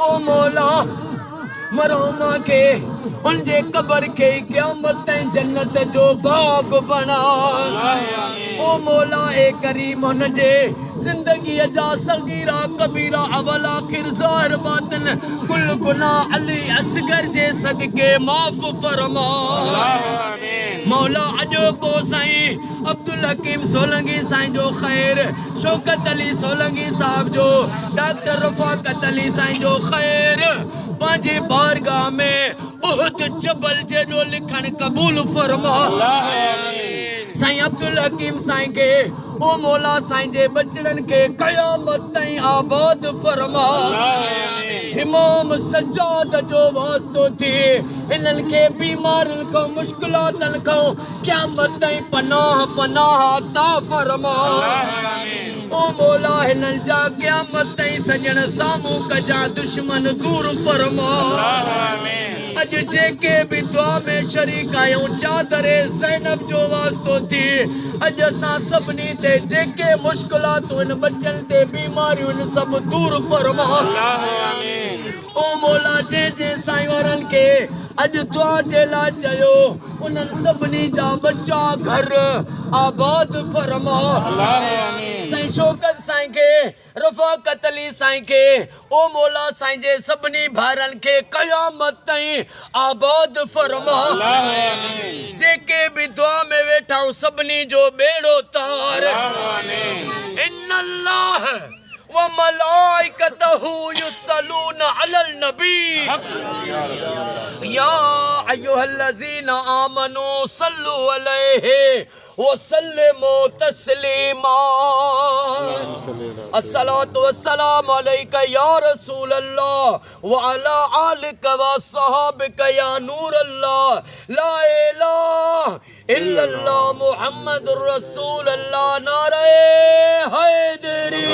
ओ मौला मरोमा के उनजे कबर के क़यामत जन्नत जो बाग बना। ओ मौला ए करीम उनजे जिंदगी जा सगीरा कबीरा अवल आखिर ज़ाहिर बातिन कुल गुनाह अली असगर जे सदके माफ फरमा। मौला अजो को साईं अब्दुल हकीम सोलंकी साईं जो खैर, शौकत अली सोलंकी साहब जो, डॉक्टर रफाकत अली साईं जो खैर पांचे बारगाह में उहद जबल जो लिखन कबूल फरमा। साईं अब्दुल हकीम साईं के ओ मौला साईं जे बचड़न के कयामत ताईं आबाद फरमा। इमाम सज्जाद जो वास्तो थी इनन के बीमारन को मुश्किलातन को क़यामत ताईं पनाह पनाह अता फरमा। ओ मौला हिनन जा क़यामत ताईं सजन सामू कजा दुश्मन दूर फरमा। अज जेके भी दुआ में शरीक आयूं चादरे ज़ैनब जो वास्तो थी अज असां सभिनी ते जेके मुश्किलातूं इन बचन ते बीमारियूं इन सब दूर फरमा। ओ मौला जे साईं वारन के अज दुआ जे लाइ चयो उन्हनि सभिनी जा बच्चा घर आबाद फरमा। साईं शौकत साईं के, रफाकत अली साईं के ओ मौला साईं जे सभिनी भाइरनि के क़यामत ताईं आबाद फरमा। जेके भी दुआ में वेठा सभिनी जो बेड़ो तार। इन्नल्लाह व मलाइकतहु युसल्लूना अलल नबी या अय्युहल्लज़ीना आमनू सल्लु अलैहि वसल्लिमू तस्लीमा। अस्सलातु वस्सलामु अलैका या रसूल अल्लाह व अला आलिका व सहाबिका या नूर अल्लाह। ला इलाहा इल्लल्लाह मुहम्मदुर रसूलुल्लाह। नारे हैदरी।